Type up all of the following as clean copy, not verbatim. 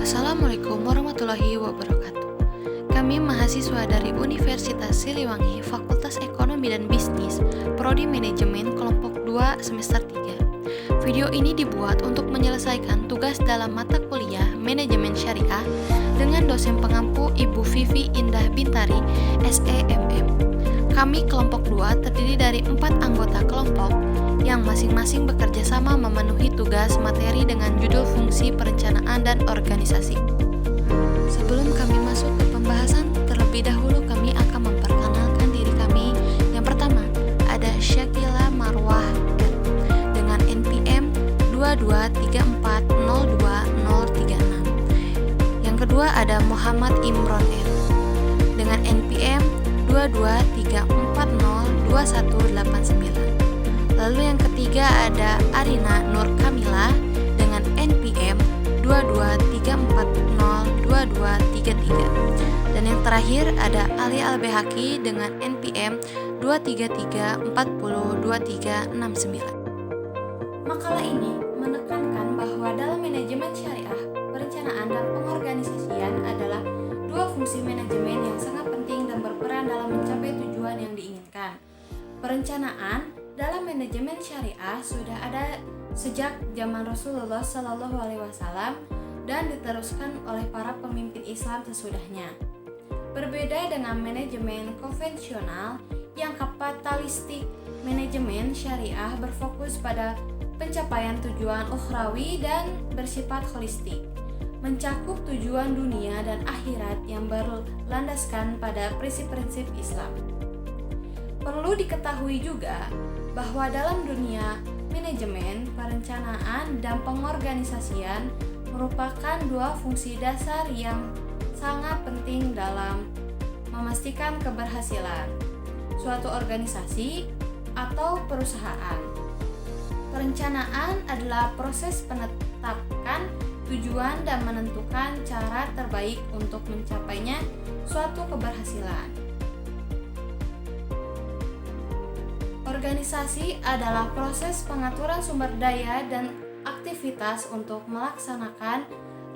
Assalamualaikum warahmatullahi wabarakatuh. Kami mahasiswa dari Universitas Siliwangi, Fakultas Ekonomi dan Bisnis, Prodi Manajemen Kelompok 2 semester 3. Video ini dibuat untuk menyelesaikan tugas dalam mata kuliah Manajemen Syariah dengan dosen pengampu Ibu Vivi Indah Bintari, SEMM. Kami kelompok 2 terdiri dari 4 anggota kelompok yang masing-masing bekerja sama memenuhi tugas materi dengan judul fungsi perencanaan dan organisasi. Sebelum kami masuk ke pembahasan, terlebih dahulu kami akan memperkenalkan diri kami. Yang pertama, ada Syakila Marwah dengan NPM 223402036. Yang kedua ada Muhammad Imron M dengan NPM 223402189. Lalu yang ketiga ada Arina Nur Kamila dengan NPM 223402233. Dan yang terakhir ada Ali Albehaki dengan NPM 233402369. Makalah ini menekankan bahwa dalam manajemen syariah, perencanaan dan pengorganisasian adalah dua fungsi manajemen yang sangat penting dan berperan dalam mencapai tujuan yang diinginkan. Perencanaan dalam manajemen syariah sudah ada sejak zaman Rasulullah SAW dan diteruskan oleh para pemimpin Islam sesudahnya. Berbeda dengan manajemen konvensional yang kapitalistik, manajemen syariah berfokus pada pencapaian tujuan ukhrawi dan bersifat holistik, mencakup tujuan dunia dan akhirat yang berlandaskan pada prinsip-prinsip Islam. Perlu diketahui juga bahwa dalam dunia manajemen, perencanaan, dan pengorganisasian merupakan dua fungsi dasar yang sangat penting dalam memastikan keberhasilan suatu organisasi atau perusahaan. Perencanaan adalah proses penetapan tujuan dan menentukan cara terbaik untuk mencapainya suatu keberhasilan. Organisasi adalah proses pengaturan sumber daya dan aktivitas untuk melaksanakan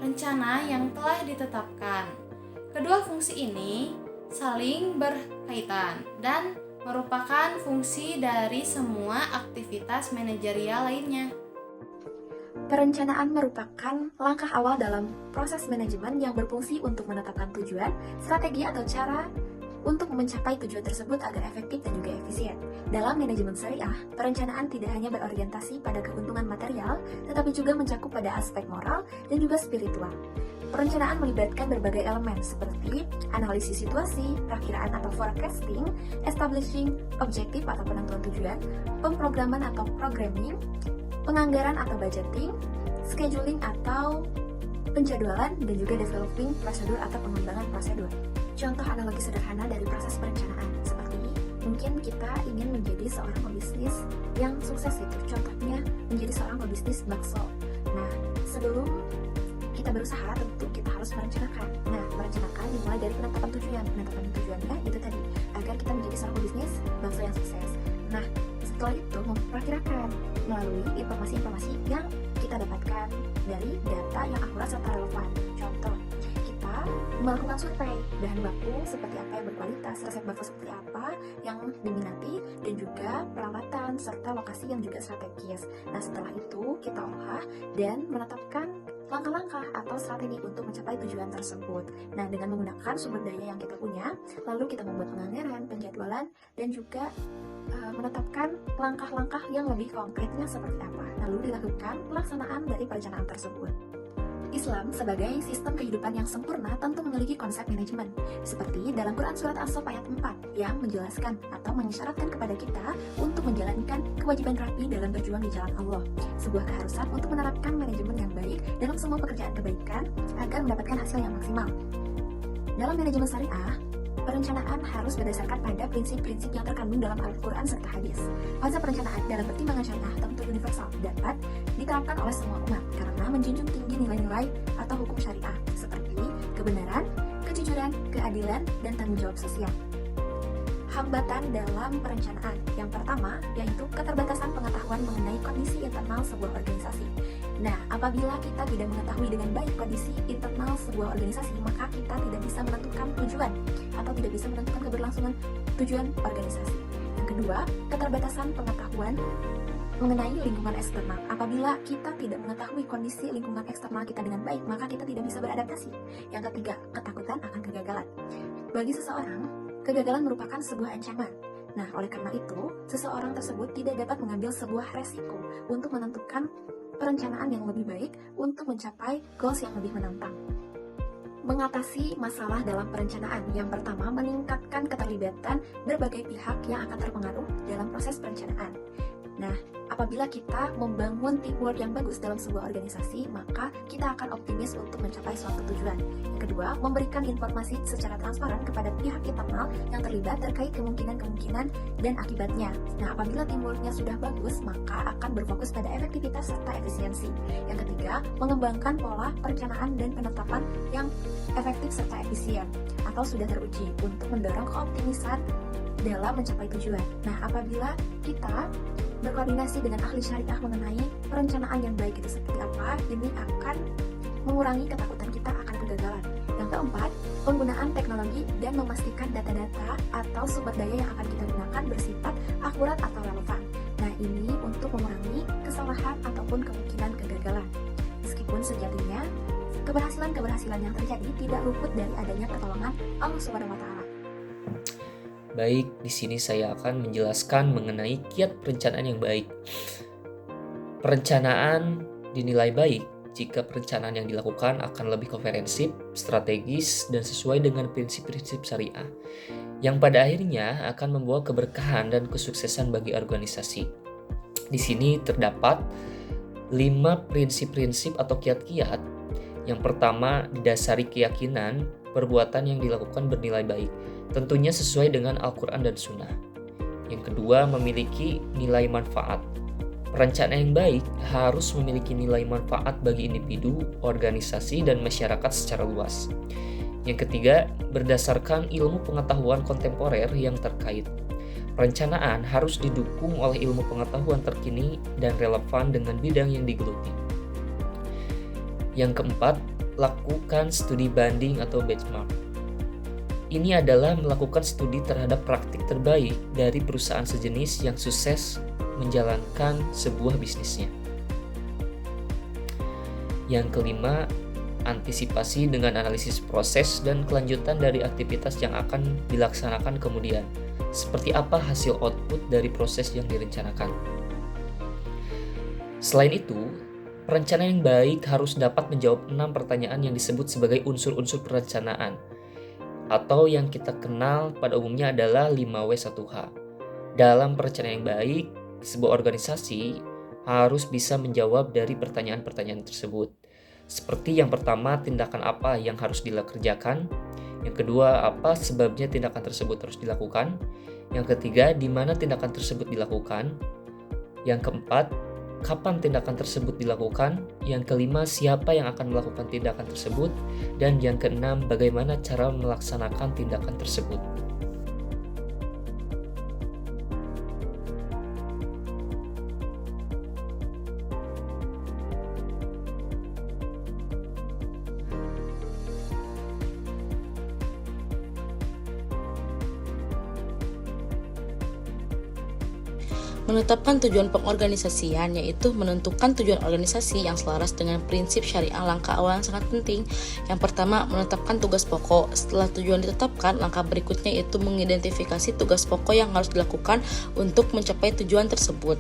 rencana yang telah ditetapkan. Kedua fungsi ini saling berkaitan dan merupakan fungsi dari semua aktivitas manajerial lainnya. Perencanaan merupakan langkah awal dalam proses manajemen yang berfungsi untuk menetapkan tujuan, strategi atau cara untuk mencapai tujuan tersebut agar efektif dan juga efisien. Dalam manajemen syariah, perencanaan tidak hanya berorientasi pada keuntungan material, tetapi juga mencakup pada aspek moral dan juga spiritual. Perencanaan melibatkan berbagai elemen seperti analisis situasi, perakiraan atau forecasting, establishing objektif atau penentuan tujuan, pemrograman atau programming, penganggaran atau budgeting, scheduling atau penjadwalan, dan juga developing prosedur atau pengembangan prosedur. Contoh analogi sederhana dari proses perencanaan seperti mungkin kita ingin menjadi seorang pebisnis yang sukses itu. Contohnya menjadi seorang pebisnis bakso. Nah, sebelum kita berusaha tentu kita harus merencanakan. Nah, merencanakan dimulai dari penetapan tujuan. Penetapan tujuannya itu tadi agar kita menjadi seorang pebisnis bakso yang sukses. Nah, setelah itu memperkirakan melalui informasi-informasi yang kita dapatkan dari data yang akurat serta relevan. Contoh, melakukan survei bahan baku seperti apa yang berkualitas, resep bakso seperti apa yang diminati, dan juga perawatan serta lokasi yang juga strategis. Nah, setelah itu kita olah dan menetapkan langkah-langkah atau strategi untuk mencapai tujuan tersebut. Nah, dengan menggunakan sumber daya yang kita punya, lalu kita membuat penganggaran, penjadwalan, dan juga menetapkan langkah-langkah yang lebih konkretnya seperti apa. Lalu dilakukan pelaksanaan dari perencanaan tersebut. Islam sebagai sistem kehidupan yang sempurna tentu memiliki konsep manajemen, seperti dalam Quran Surat As-Saff ayat 4 yang menjelaskan atau mengisyaratkan kepada kita untuk menjalankan kewajiban rapi dalam berjuang di jalan Allah, sebuah keharusan untuk menerapkan manajemen yang baik dalam semua pekerjaan kebaikan agar mendapatkan hasil yang maksimal. Dalam manajemen syariah, perencanaan harus berdasarkan pada prinsip-prinsip yang terkandung dalam Al-Quran serta hadis. Konsep perencanaan dalam pertimbangan syariah tentu universal dapat diterapkan oleh semua umat karena menjunjung tinggi nilai-nilai atau hukum syariah seperti kebenaran, kejujuran, keadilan, dan tanggung jawab sosial. Hambatan dalam perencanaan yang pertama yaitu keterbatasan pengetahuan mengenai kondisi internal sebuah organisasi. Nah, apabila kita tidak mengetahui dengan baik kondisi internal sebuah organisasi, maka kita tidak bisa menentukan tujuan atau tidak bisa menentukan keberlangsungan tujuan organisasi. Yang kedua, keterbatasan pengetahuan mengenai lingkungan eksternal. Apabila kita tidak mengetahui kondisi lingkungan eksternal kita dengan baik, maka kita tidak bisa beradaptasi. Yang ketiga, ketakutan akan kegagalan. Bagi seseorang, kegagalan merupakan sebuah ancaman. Nah, oleh karena itu, seseorang tersebut tidak dapat mengambil sebuah resiko untuk menentukan perencanaan yang lebih baik untuk mencapai goals yang lebih menantang. Mengatasi masalah dalam perencanaan. Yang pertama, meningkatkan keterlibatan berbagai pihak yang akan terpengaruh dalam proses perencanaan. Nah, apabila kita membangun teamwork yang bagus dalam sebuah organisasi, maka kita akan optimis untuk mencapai suatu tujuan. Yang kedua, memberikan informasi secara transparan kepada pihak internal yang terlibat terkait kemungkinan-kemungkinan dan akibatnya. Nah, apabila teamworknya sudah bagus, maka akan berfokus pada efektivitas serta efisiensi. Yang ketiga, mengembangkan pola perencanaan dan penetapan yang efektif serta efisien atau sudah teruji untuk mendorong keoptimisan dalam mencapai tujuan. Nah, apabila kita berkoordinasi dengan ahli syariah mengenai perencanaan yang baik itu seperti apa, ini akan mengurangi ketakutan kita akan kegagalan. Yang keempat, penggunaan teknologi dan memastikan data-data atau sumber daya yang akan kita gunakan bersifat akurat atau relevan. Nah, ini untuk mengurangi kesalahan ataupun kemungkinan kegagalan. Meskipun sejatinya, keberhasilan-keberhasilan yang terjadi tidak luput dari adanya pertolongan Allah Subhanahu wa Ta'ala. Baik, di sini saya akan menjelaskan mengenai kiat perencanaan yang baik. Perencanaan dinilai baik jika perencanaan yang dilakukan akan lebih komprehensif, strategis, dan sesuai dengan prinsip-prinsip syariah, yang pada akhirnya akan membawa keberkahan dan kesuksesan bagi organisasi. Di sini terdapat 5 prinsip-prinsip atau kiat-kiat. Yang pertama, didasari keyakinan perbuatan yang dilakukan bernilai baik, tentunya sesuai dengan Al-Quran dan Sunnah. Yang kedua, memiliki nilai manfaat. Perencanaan yang baik harus memiliki nilai manfaat bagi individu, organisasi, dan masyarakat secara luas. Yang ketiga, berdasarkan ilmu pengetahuan kontemporer yang terkait. Perencanaan harus didukung oleh ilmu pengetahuan terkini dan relevan dengan bidang yang digeluti. Yang keempat, lakukan studi banding atau benchmark. Ini adalah melakukan studi terhadap praktik terbaik dari perusahaan sejenis yang sukses menjalankan sebuah bisnisnya. Yang kelima, antisipasi dengan analisis proses dan kelanjutan dari aktivitas yang akan dilaksanakan kemudian. Seperti apa hasil output dari proses yang direncanakan. Selain itu, perencanaan yang baik harus dapat menjawab 6 pertanyaan yang disebut sebagai unsur-unsur perencanaan, atau yang kita kenal pada umumnya adalah 5W1H. Dalam perencanaan yang baik, sebuah organisasi harus bisa menjawab dari pertanyaan-pertanyaan tersebut. Seperti yang pertama, tindakan apa yang harus dikerjakan? Yang kedua, apa sebabnya tindakan tersebut harus dilakukan? Yang ketiga, di mana tindakan tersebut dilakukan? Yang keempat, kapan tindakan tersebut dilakukan? Yang kelima, siapa yang akan melakukan tindakan tersebut? Dan yang keenam, bagaimana cara melaksanakan tindakan tersebut? Menetapkan tujuan pengorganisasian, yaitu menentukan tujuan organisasi yang selaras dengan prinsip syariah. Langkah awal yang sangat penting. Yang pertama, menetapkan tugas pokok. Setelah tujuan ditetapkan, langkah berikutnya yaitu mengidentifikasi tugas pokok yang harus dilakukan untuk mencapai tujuan tersebut.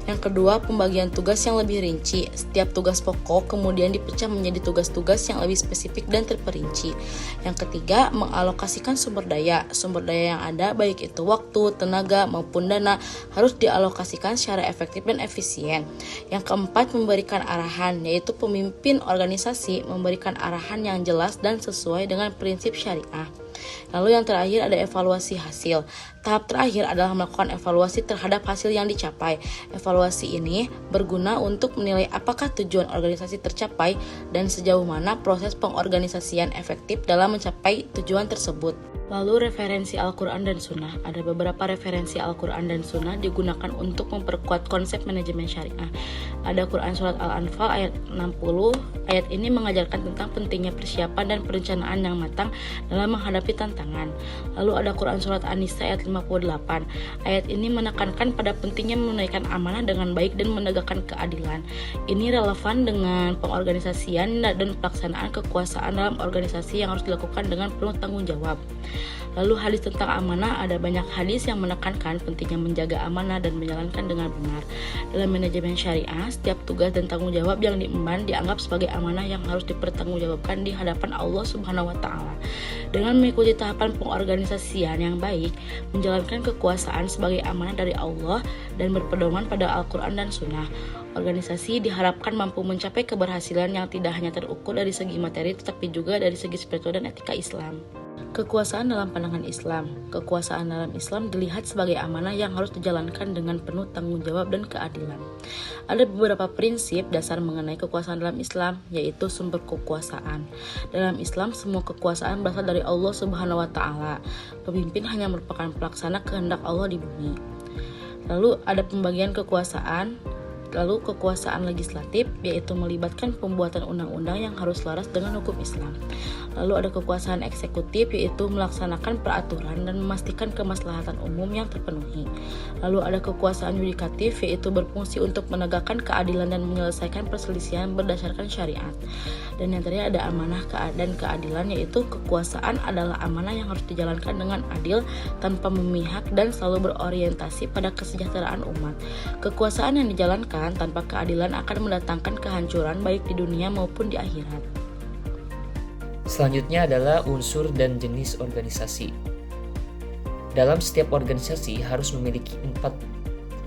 Yang kedua, pembagian tugas yang lebih rinci. Setiap tugas pokok kemudian dipecah menjadi tugas-tugas yang lebih spesifik dan terperinci. Yang ketiga, mengalokasikan sumber daya. Sumber daya yang ada, baik itu waktu, tenaga, maupun dana, harus dialokasikan secara efektif dan efisien. Yang keempat, memberikan arahan, yaitu pemimpin organisasi memberikan arahan yang jelas dan sesuai dengan prinsip syariah. Lalu yang terakhir ada evaluasi hasil. Tahap terakhir adalah melakukan evaluasi terhadap hasil yang dicapai. Evaluasi ini berguna untuk menilai apakah tujuan organisasi tercapai dan sejauh mana proses pengorganisasian efektif dalam mencapai tujuan tersebut. Lalu referensi Al-Quran dan Sunnah. Ada beberapa referensi Al-Quran dan Sunnah digunakan untuk memperkuat konsep manajemen syariah. Ada Quran Surat Al-Anfal ayat 60. Ayat ini mengajarkan tentang pentingnya persiapan dan perencanaan yang matang dalam menghadapi tantangan. Lalu ada Quran Surat An-Nisa ayat 58. Ayat ini menekankan pada pentingnya menunaikan amanah dengan baik dan menegakkan keadilan. Ini relevan dengan pengorganisasian dan pelaksanaan kekuasaan dalam organisasi yang harus dilakukan dengan penuh tanggung jawab. Lalu hadis tentang amanah, ada banyak hadis yang menekankan pentingnya menjaga amanah dan menjalankan dengan benar. Dalam manajemen syariah, setiap tugas dan tanggung jawab yang diemban dianggap sebagai amanah yang harus dipertanggungjawabkan di hadapan Allah Subhanahu wa taala. Dengan mengikuti tahapan pengorganisasian yang baik, menjalankan kekuasaan sebagai amanah dari Allah dan berpedoman pada Al-Quran dan Sunnah, organisasi diharapkan mampu mencapai keberhasilan yang tidak hanya terukur dari segi materi tetapi juga dari segi spiritual dan etika Islam. Kekuasaan dalam pandangan Islam. Kekuasaan dalam Islam dilihat sebagai amanah yang harus dijalankan dengan penuh tanggung jawab dan keadilan. Ada beberapa prinsip dasar mengenai kekuasaan dalam Islam, yaitu sumber kekuasaan. Dalam Islam, semua kekuasaan berasal dari Allah Subhanahu wa taala. Pemimpin hanya merupakan pelaksana kehendak Allah di bumi. Lalu ada pembagian kekuasaan. Lalu kekuasaan legislatif, yaitu melibatkan pembuatan undang-undang yang harus selaras dengan hukum Islam. Lalu ada kekuasaan eksekutif, yaitu melaksanakan peraturan dan memastikan kemaslahatan umum yang terpenuhi. Lalu ada kekuasaan yudikatif, yaitu berfungsi untuk menegakkan keadilan dan menyelesaikan perselisihan berdasarkan syariat. Dan yang terakhir ada amanah dan keadilan, yaitu kekuasaan adalah amanah yang harus dijalankan dengan adil, tanpa memihak dan selalu berorientasi pada kesejahteraan umat. Kekuasaan yang dijalankan tanpa keadilan akan mendatangkan kehancuran baik di dunia maupun di akhirat. Selanjutnya adalah unsur dan jenis organisasi. Dalam setiap organisasi harus memiliki 4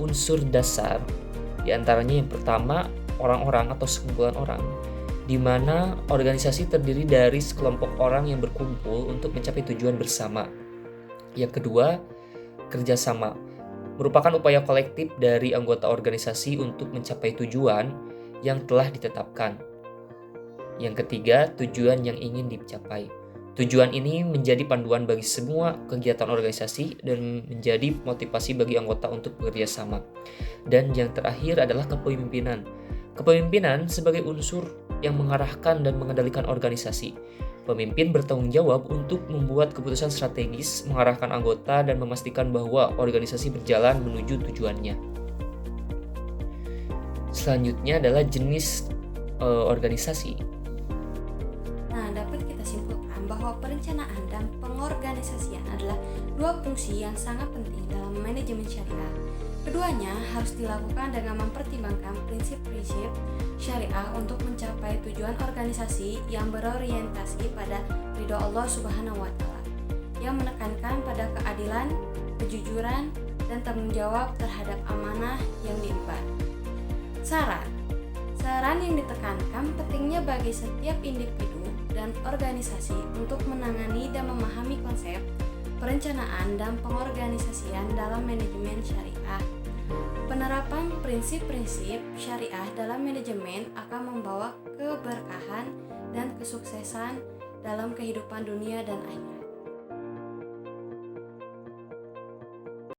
unsur dasar. Di antaranya yang pertama, orang-orang atau sekumpulan orang, di mana organisasi terdiri dari sekelompok orang yang berkumpul untuk mencapai tujuan bersama. Yang kedua, kerjasama. Merupakan upaya kolektif dari anggota organisasi untuk mencapai tujuan yang telah ditetapkan. Yang ketiga, tujuan yang ingin dicapai. Tujuan ini menjadi panduan bagi semua kegiatan organisasi dan menjadi motivasi bagi anggota untuk bekerja sama. Dan yang terakhir adalah kepemimpinan. Kepemimpinan sebagai unsur yang mengarahkan dan mengendalikan organisasi. Pemimpin bertanggung jawab untuk membuat keputusan strategis, mengarahkan anggota, dan memastikan bahwa organisasi berjalan menuju tujuannya. Selanjutnya adalah jenis organisasi. Nah, dapat kita simpulkan bahwa perencanaan dan pengorganisasian adalah dua fungsi yang sangat penting dalam manajemen syariah. Keduanya harus dilakukan dengan mempertimbangkan prinsip-prinsip syariah untuk mencapai tujuan organisasi yang berorientasi pada ridho Allah Subhanahu wa taala, yang menekankan pada keadilan, kejujuran, dan tanggung jawab terhadap amanah yang diemban. Saran yang ditekankan pentingnya bagi setiap individu dan organisasi untuk menangani dan memahami konsep perencanaan dan pengorganisasian dalam manajemen syariah. Penerapan prinsip-prinsip syariah dalam manajemen akan membawa keberkahan dan kesuksesan dalam kehidupan dunia dan akhirat.